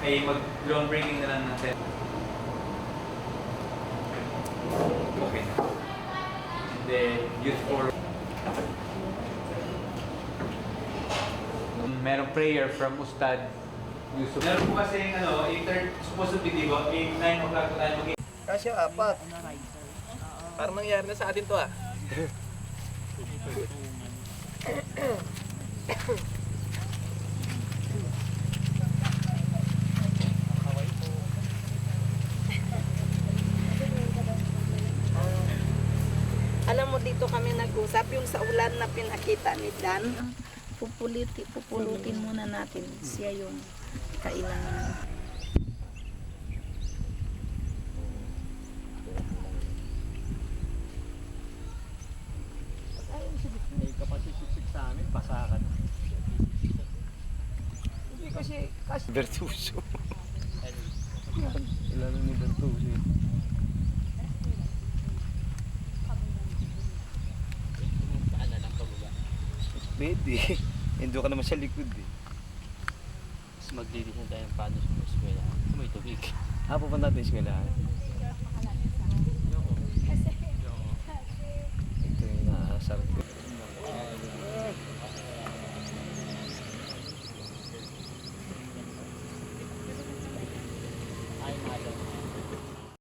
ay mag-ground breaking na lang natin. Okay. And then, youth for merong prayer from Ustad Yusuf. Meron po kasi supposed to be, di ba? 9 o'clock tayo mag- Kasi apat. Parang nangyari na sa atin to ah. Alam mo, dito kami nag-usap, yung sa ulan na pinakita ni Dan, pupulutin muna natin. Siya yung kailangan. May kapasisiksik sa amin, pasakan. Hindi kasi Bertuso. Ilalo ni Bertuso. Pwede. Indo ka naman sa likod eh. Mas maglinis na tayo ng paano sa eskwela. May tubig. Pupunta natin sa eskwelahan.